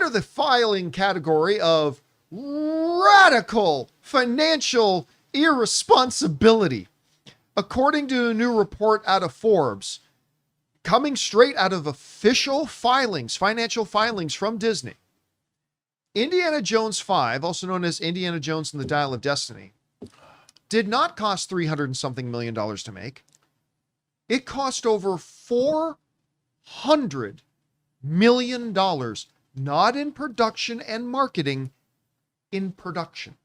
under the filing category of radical financial irresponsibility. According to a new report out of Forbes, coming straight out of official filings, financial filings from Disney, Indiana Jones 5, also known as Indiana Jones and the Dial of Destiny, did not cost $300 and something million to make. It cost over $400 million, not in production and marketing, in production.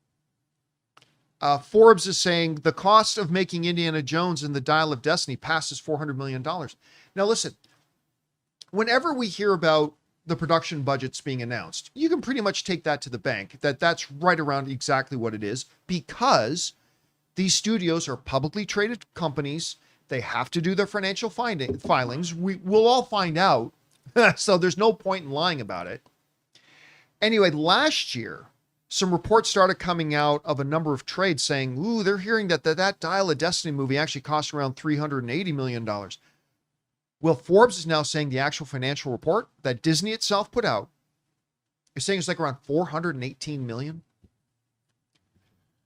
Forbes is saying the cost of making Indiana Jones and the Dial of Destiny passes $400 million. Now listen, whenever we hear about the production budgets being announced, you can pretty much take that to the bank, that's right around exactly what it is, because these studios are publicly traded companies. They have to do their financial filings. We'll all find out. So there's no point in lying about it. Anyway, last year, some reports started coming out of a number of trades saying, ooh, they're hearing that Dial of Destiny movie actually cost around $380 million. Well, Forbes is now saying the actual financial report that Disney itself put out is saying it's like around $418 million.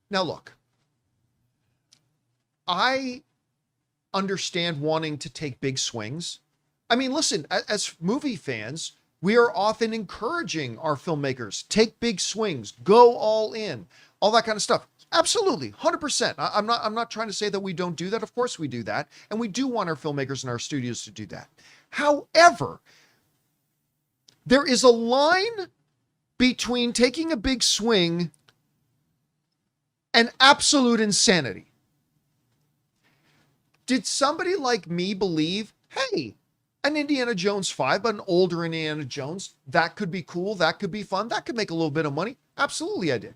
Now, look, I understand wanting to take big swings. I mean, listen, as movie fans, we are often encouraging our filmmakers, take big swings, go all in, all that kind of stuff. Absolutely, 100%. I'm not trying to say that we don't do that. Of course we do that. And we do want our filmmakers and our studios to do that. However, there is a line between taking a big swing and absolute insanity. Did somebody like me believe, hey, an Indiana Jones 5, but an older Indiana Jones, that could be cool, that could be fun, that could make a little bit of money? Absolutely, I did.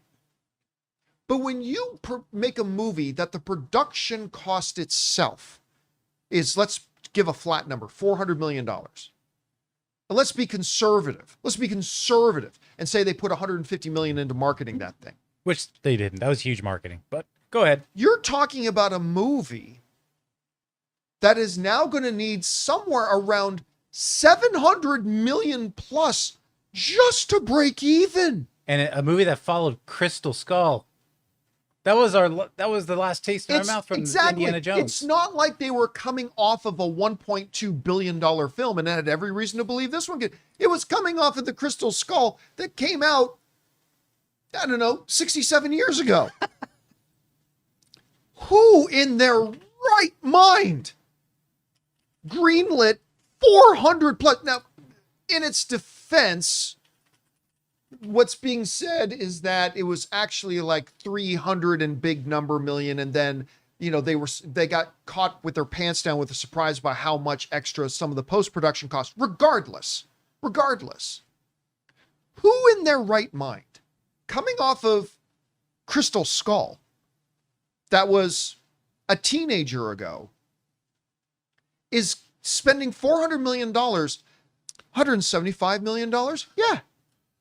But when you make a movie that the production cost itself is, let's give a flat number, $400 million. And let's be conservative. Let's be conservative and say they put $150 million into marketing that thing. Which they didn't. That was huge marketing, but go ahead. You're talking about a movie that is now going to need somewhere around 700 million plus just to break even. And a movie that followed Crystal Skull. That was the last taste in our mouth from Indiana Jones. It's not like they were coming off of a $1.2 billion film and had every reason to believe this one could. It was coming off of the Crystal Skull that came out, I don't know, 67 years ago. Who in their right mind greenlit 400 plus? Now, in its defense, what's being said is that it was actually like 300 and big number million. And then, you know, they got caught with their pants down with a surprise by how much extra some of the post-production costs. Regardless, who in their right mind, coming off of Crystal Skull, that was a teenager ago, is spending $400 million, $175 million? Yeah.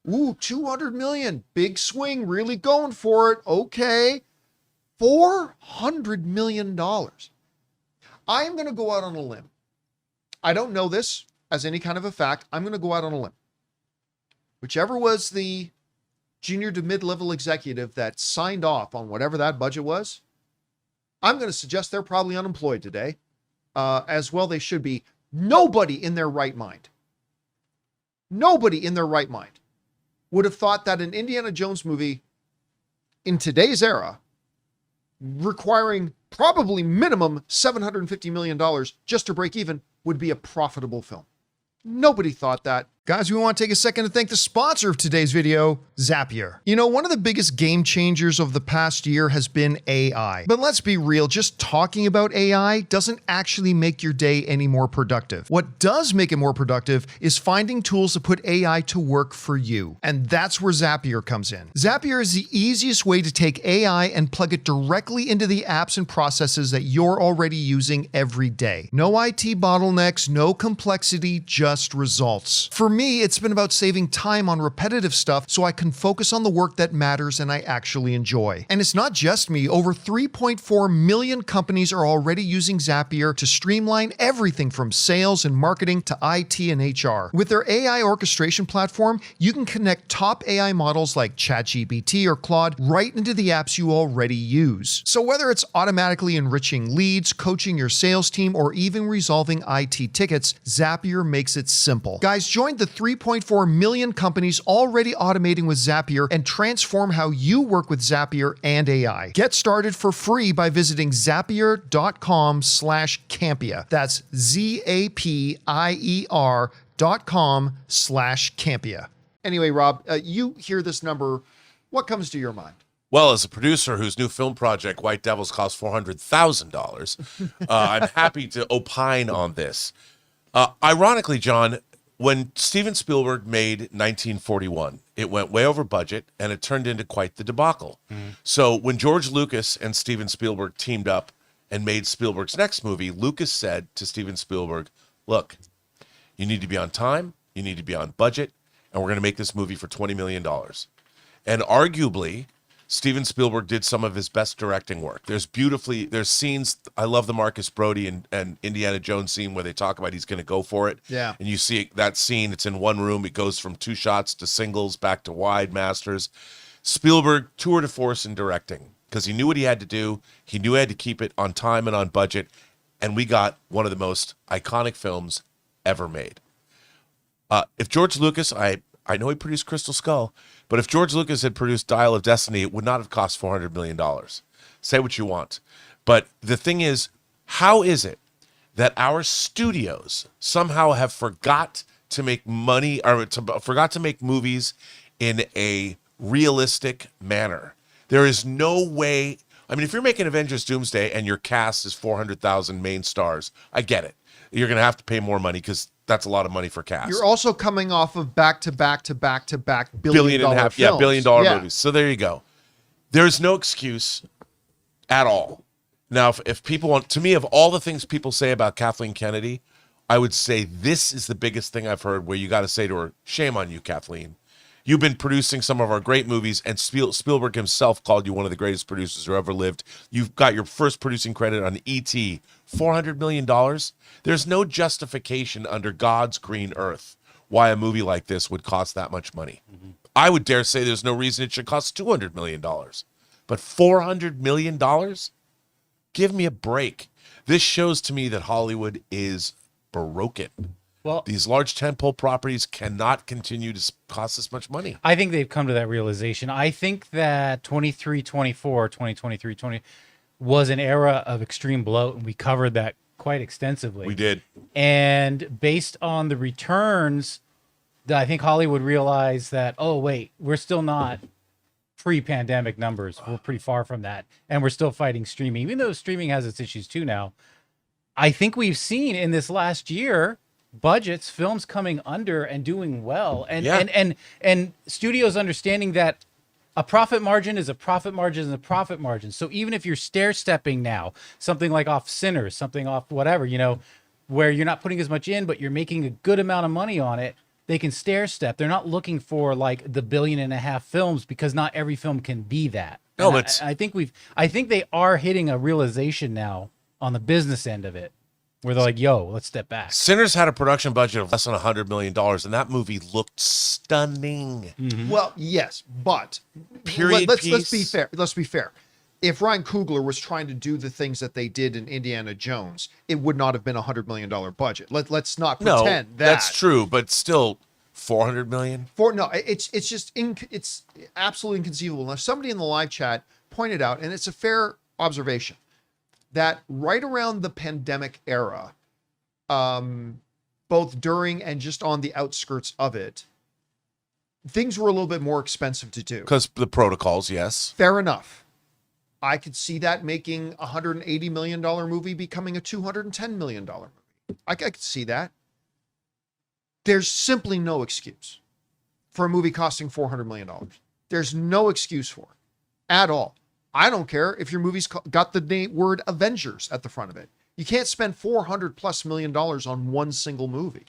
Ooh, 200 million. Big swing, really going for it. Okay. $400 million. I am going to go out on a limb. I don't know this as any kind of a fact. I'm going to go out on a limb. Whichever was the junior to mid-level executive that signed off on whatever that budget was, I'm going to suggest they're probably unemployed today. As well, they should be. Nobody in their right mind would have thought that an Indiana Jones movie in today's era, requiring probably minimum $750 million just to break even, would be a profitable film. Nobody thought that. Guys, we want to take a second to thank the sponsor of today's video, Zapier. You know, one of the biggest game changers of the past year has been AI. But let's be real, just talking about AI doesn't actually make your day any more productive. What does make it more productive is finding tools to put AI to work for you. And that's where Zapier comes in. Zapier is the easiest way to take AI and plug it directly into the apps and processes that you're already using every day. No IT bottlenecks, no complexity, just results. For me, it's been about saving time on repetitive stuff so I can focus on the work that matters and I actually enjoy. And it's not just me. Over 3.4 million companies are already using Zapier to streamline everything from sales and marketing to IT and HR. With their AI orchestration platform, you can connect top AI models like ChatGPT or Claude right into the apps you already use. So whether it's automatically enriching leads, coaching your sales team, or even resolving IT tickets, Zapier makes it simple. Guys, join the 3.4 million companies already automating with Zapier and transform how you work with Zapier and AI. Get started for free by visiting zapier.com/Campea. That's zapier.com/Campea. Anyway, Rob, you hear this number, what comes to your mind? Well, as a producer whose new film project, White Devils, cost $400,000, I'm happy to opine on this. Ironically, John, when Steven Spielberg made 1941, it went way over budget and it turned into quite the debacle. So when George Lucas and Steven Spielberg teamed up and made Spielberg's next movie, Lucas said to Steven Spielberg, look, you need to be on time, you need to be on budget, and we're going to make this movie for $20 million. And arguably, Steven Spielberg did some of his best directing work. There's scenes. I love the Marcus Brody and Indiana Jones scene where they talk about he's going to go for it. Yeah. And you see that scene, it's in one room. It goes from 2 shots to singles, back to wide masters. Spielberg, tour de force in directing because he knew what he had to do. He knew he had to keep it on time and on budget. And we got one of the most iconic films ever made. If George Lucas, I know he produced Crystal Skull, but if George Lucas had produced Dial of Destiny, it would not have cost $400 million. Say what you want. But the thing is, how is it that our studios somehow have forgot to make money or forgot to make movies in a realistic manner? There is no way. I mean, if you're making Avengers Doomsday and your cast is 400,000 main stars, I get it. You're going to have to pay more money because that's a lot of money for cast. You're also coming off of back-to-back billion dollar films. Yeah, billion-dollar movies. So there you go. There's no excuse at all. Now, if people want, to me, of all the things people say about Kathleen Kennedy, I would say this is the biggest thing I've heard where you got to say to her, shame on you, Kathleen. You've been producing some of our great movies, and Spielberg himself called you one of the greatest producers who ever lived. You've got your first producing credit on E.T., $400 million. There's no justification under God's green earth why a movie like this would cost that much money. Mm-hmm. I would dare say there's no reason it should cost $200 million. But $400 million? Give me a break. This shows to me that Hollywood is broken. Well, these large tentpole properties cannot continue to cost this much money. I think they've come to that realization. I think that 2023 was an era of extreme bloat, and we covered that quite extensively. We did. And based on the returns, I think Hollywood realized that, oh, wait, we're still not pre-pandemic numbers. We're pretty far from that. And we're still fighting streaming, even though streaming has its issues too now. I think we've seen in this last year budgets, films coming under and doing well, and studios understanding that a profit margin is a profit margin is a profit margin. So even if you're stair stepping now, something like off Sinners, something off whatever, where you're not putting as much in, but you're making a good amount of money on it, they can stair step. They're not looking for like the $1.5 billion films because not every film can be that. No, but I think they are hitting a realization now on the business end of it, where they're like, yo, let's step back. Sinners had a production budget of less than $100 million, and that movie looked stunning. Mm-hmm. Well, yes, but let's be fair. Let's be fair. If Ryan Coogler was trying to do the things that they did in Indiana Jones, it would not have been $100 million budget. Let's not pretend that. That's true, but still $400 million? It's just it's absolutely inconceivable. Now, somebody in the live chat pointed out, and it's a fair observation, that right around the pandemic era, both during and just on the outskirts of it, things were a little bit more expensive to do. Because the protocols, yes. Fair enough. I could see that making a $180 million movie becoming a $210 million movie. I could see that. There's simply no excuse for a movie costing $400 million. There's no excuse for it at all. I don't care if your movie's got the word Avengers at the front of it. You can't spend $400+ million on one single movie.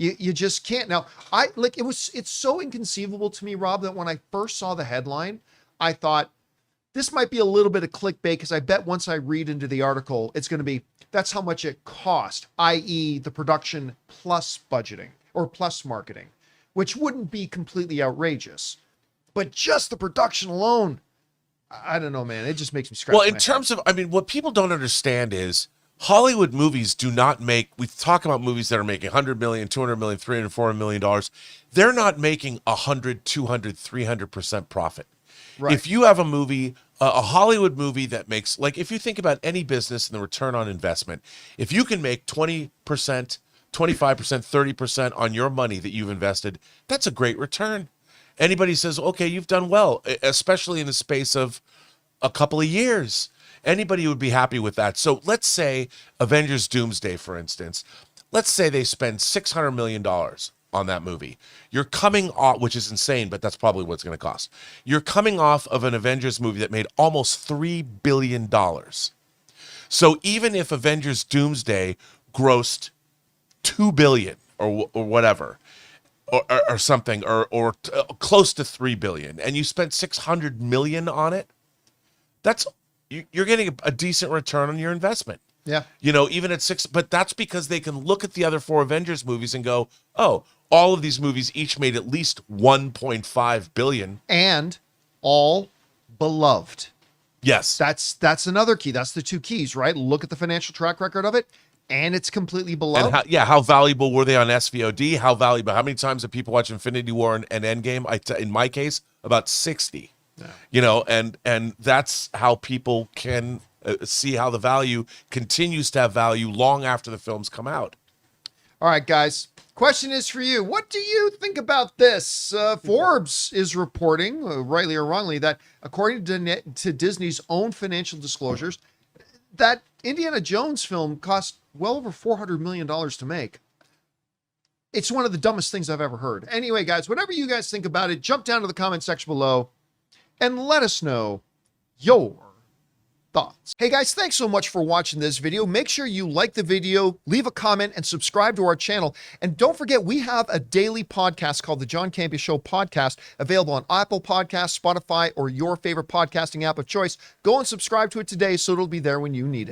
You just can't. Now, it's so inconceivable to me, Rob, that when I first saw the headline, I thought this might be a little bit of clickbait, because I bet once I read into the article, it's going to be, that's how much it cost, i.e. the production plus budgeting or plus marketing, which wouldn't be completely outrageous. But just the production alone, I don't know, man. It just makes me scratch my Well, in head. terms of, I mean, what people don't understand is Hollywood movies do not make, we talk about movies that are making 100 million, 200 million, 300, 400 million dollars. They're not making 100, 200, 300% profit. Right. If you have a movie, a Hollywood movie that makes, like, if you think about any business and the return on investment, if you can make 20%, 25%, 30% on your money that you've invested, that's a great return. Anybody says, okay, you've done well, especially in the space of a couple of years. Anybody would be happy with that. So let's say Avengers Doomsday, for instance, let's say they spend $600 million on that movie. You're coming off, which is insane, but that's probably what it's going to cost. You're coming off of an Avengers movie that made almost $3 billion. So even if Avengers Doomsday grossed $2 billion or whatever, or something, or close to $3 billion, and you spent $600 million on it, that's, you're getting a decent return on your investment. Yeah. You know, even at six, but that's because they can look at the other four Avengers movies and go, oh, all of these movies each made at least 1.5 billion. And all beloved. Yes. That's another key. That's the two keys, right? Look at the financial track record of it, and it's completely beloved. And how valuable were they on SVOD? How valuable? How many times have people watched Infinity War and Endgame? In my case, about 60. Yeah. You know, and that's how people can see how the value continues to have value long after the films come out. All right, guys. Question is for you. What do you think about this? Forbes is reporting, rightly or wrongly, that according to Disney's own financial disclosures, that Indiana Jones film cost well over $400 million to make. It's one of the dumbest things I've ever heard. Anyway, guys, whatever you guys think about it, jump down to the comment section below and let us know your thoughts. Hey guys, thanks so much for watching this video. Make sure you like the video, leave a comment, and subscribe to our channel. And don't forget, we have a daily podcast called the John Campea Show podcast, available on Apple Podcasts, Spotify, or your favorite podcasting app of choice. Go and subscribe to it today so it'll be there when you need it.